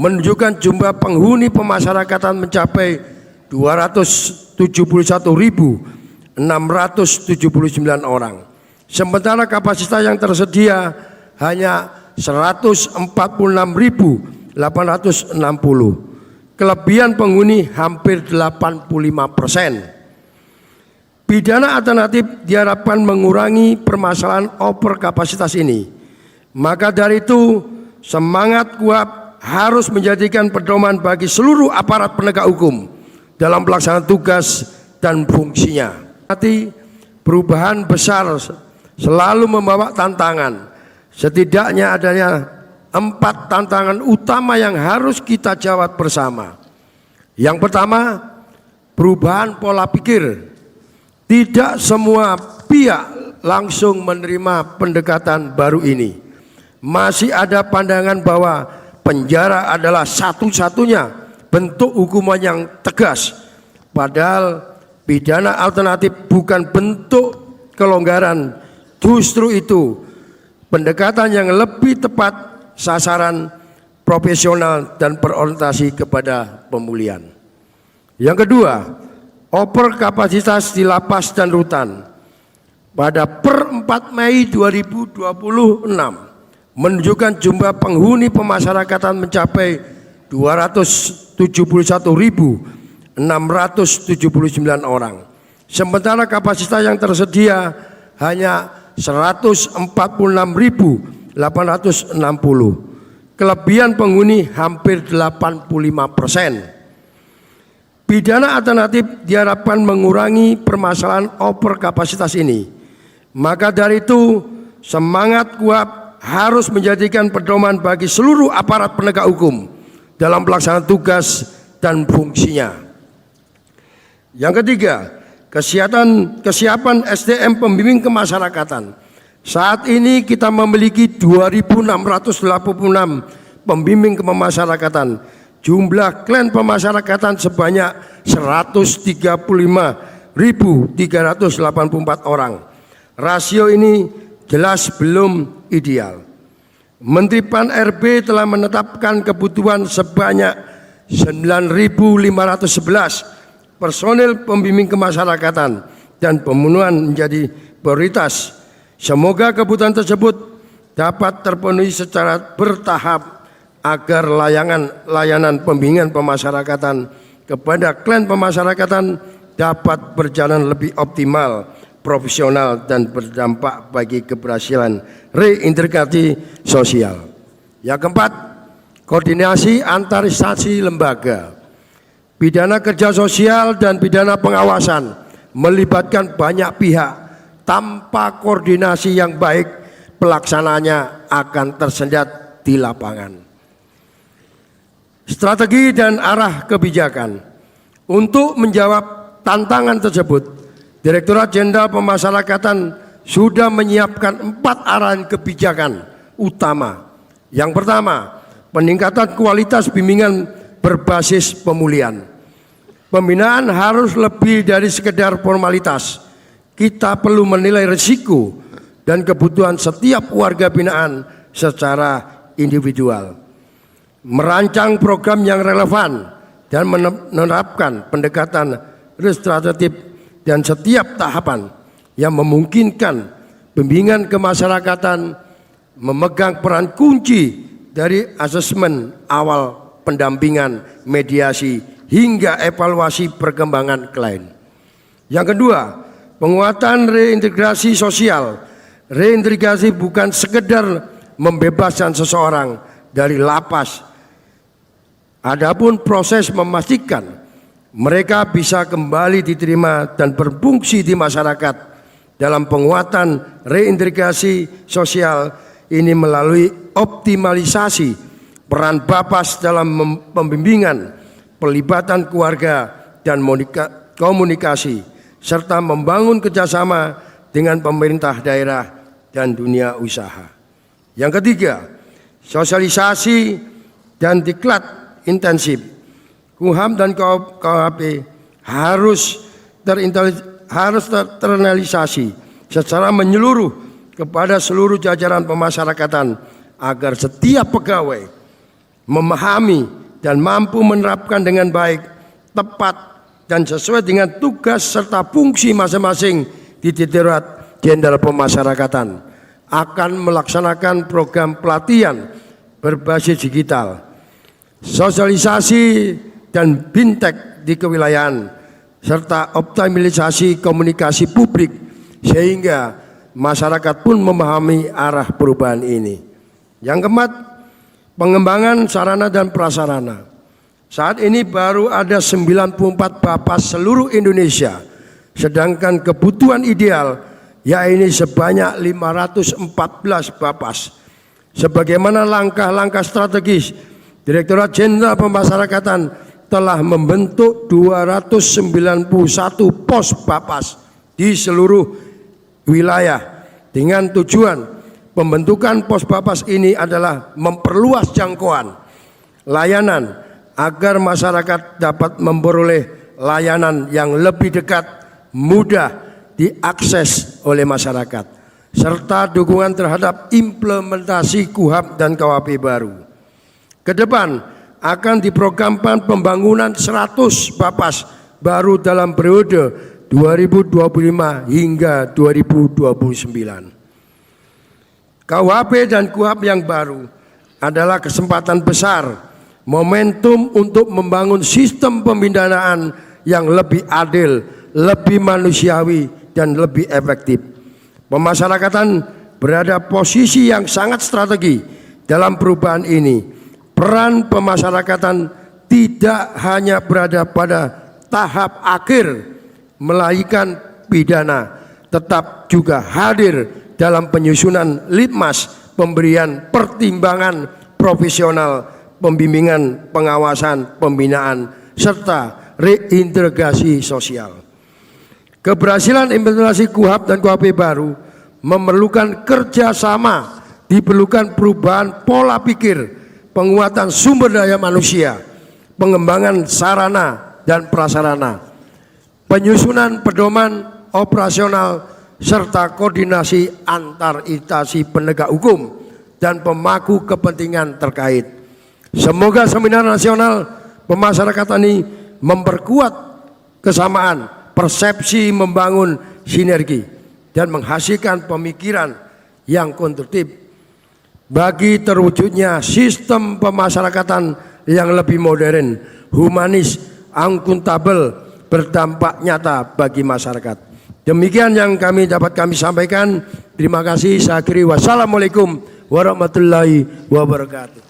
menunjukkan jumlah penghuni pemasyarakatan mencapai 271.679 orang. Sementara kapasitas yang tersedia hanya 146.860. Kelebihan penghuni hampir 85%. Pidana alternatif diharapkan mengurangi permasalahan over kapasitas ini. Maka dari itu, semangat KUHP harus menjadikan pedoman bagi seluruh aparat penegak hukum dalam pelaksanaan tugas dan fungsinya. Perubahan besar selalu membawa tantangan. Setidaknya adanya 4 tantangan utama yang harus kita jawab bersama. Yang pertama, perubahan pola pikir. Tidak semua pihak langsung menerima pendekatan baru ini. Masih ada pandangan bahwa penjara adalah satu-satunya bentuk hukuman yang tegas. Padahal pidana alternatif bukan bentuk kelonggaran. Justru itu pendekatan yang lebih tepat, sasaran, profesional, dan berorientasi kepada pemulihan. Yang kedua, over kapasitas di lapas dan rutan. Pada per 4 Mei 2026 menunjukkan jumlah penghuni pemasyarakatan mencapai 271.679 orang. Sementara kapasitas yang tersedia hanya 146.860. Kelebihan penghuni hampir 85%. Pidana alternatif diharapkan mengurangi permasalahan over kapasitas ini. Maka dari itu, semangat KUHP harus menjadikan pedoman bagi seluruh aparat penegak hukum dalam pelaksanaan tugas dan fungsinya. Yang ketiga, kesiapan SDM pembimbing kemasyarakatan. Saat ini kita memiliki 2.686 pembimbing kemasyarakatan. Jumlah klan pemasyarakatan sebanyak 135.384 orang. Rasio ini jelas belum ideal. Menteri Pan-RB telah menetapkan kebutuhan sebanyak 9.511 personil pembimbing kemasyarakatan dan pemenuhan menjadi prioritas. Semoga kebutuhan tersebut dapat terpenuhi secara bertahap agar layanan pembimbingan pemasyarakatan kepada klan pemasyarakatan dapat berjalan lebih optimal, profesional, dan berdampak bagi keberhasilan reintegrasi sosial. Yang keempat, koordinasi antar instansi lembaga. Pidana kerja sosial dan pidana pengawasan melibatkan banyak pihak. Tanpa koordinasi yang baik, pelaksanaannya akan tersendat di lapangan. Strategi dan arah kebijakan. Untuk menjawab tantangan tersebut, Direktorat Jenderal Pemasyarakatan sudah menyiapkan 4 arahan kebijakan utama. Yang pertama, peningkatan kualitas bimbingan berbasis pemulihan. Pembinaan harus lebih dari sekedar formalitas. Kita perlu menilai risiko dan kebutuhan setiap warga binaan secara individual. Merancang program yang relevan dan menerapkan pendekatan restoratif dan setiap tahapan yang memungkinkan bimbingan kemasyarakatan memegang peran kunci dari asesmen awal, pendampingan, mediasi, hingga evaluasi perkembangan klien. Yang kedua, penguatan reintegrasi sosial. Reintegrasi bukan sekedar membebaskan seseorang dari lapas. Adapun proses memastikan mereka bisa kembali diterima dan berfungsi di masyarakat. Dalam penguatan reintegrasi sosial ini melalui optimalisasi peran Bapas dalam pembimbingan, pelibatan keluarga dan komunikasi, serta membangun kerjasama dengan pemerintah daerah dan dunia usaha. Yang ketiga, sosialisasi dan diklat intensif. KUHP dan KUHP harus terrealisasi secara menyeluruh kepada seluruh jajaran pemasyarakatan agar setiap pegawai memahami dan mampu menerapkan dengan baik, tepat, dan sesuai dengan tugas serta fungsi masing-masing di Direktorat Jenderal Pemasyarakatan akan melaksanakan program pelatihan berbasis digital, sosialisasi dan bintek di kewilayahan, serta optimalisasi komunikasi publik sehingga masyarakat pun memahami arah perubahan ini. Yang keempat, pengembangan sarana dan prasarana. Saat ini baru ada 94 Bapas seluruh Indonesia, sedangkan kebutuhan ideal yaitu sebanyak 514 Bapas. Sebagaimana langkah-langkah strategis, Direktorat Jenderal Pemasyarakatan telah membentuk 291 pos Bapas di seluruh wilayah dengan tujuan pembentukan pos Bapas ini adalah memperluas jangkauan layanan agar masyarakat dapat memperoleh layanan yang lebih dekat, mudah diakses oleh masyarakat, serta dukungan terhadap implementasi KUHP dan KUHP baru. Kedepan akan diprogramkan pembangunan 100 Bapas baru dalam periode 2025 hingga 2029. KUHP dan KUHP yang baru adalah kesempatan besar, momentum untuk membangun sistem pembinaan yang lebih adil, lebih manusiawi, dan lebih efektif. Pemasyarakatan berada posisi yang sangat strategi dalam perubahan ini. Peran pemasyarakatan tidak hanya berada pada tahap akhir melahirkan pidana, tetap juga hadir dalam penyusunan litmas, pemberian pertimbangan profesional, pembimbingan, pengawasan, pembinaan, serta reintegrasi sosial. Keberhasilan implementasi KUHP dan KUHP baru memerlukan kerjasama, diperlukan perubahan pola pikir, penguatan sumber daya manusia, pengembangan sarana dan prasarana, penyusunan pedoman operasional, serta koordinasi antar instansi penegak hukum dan pemangku kepentingan terkait. Semoga seminar nasional pemasyarakatan ini memperkuat kesamaan, persepsi, membangun sinergi, dan menghasilkan pemikiran yang konstruktif bagi terwujudnya sistem pemasyarakatan yang lebih modern, humanis, akuntabel, berdampak nyata bagi masyarakat. Demikian yang dapat kami sampaikan. Terima kasih. Saya akhiri. Wassalamualaikum warahmatullahi wabarakatuh.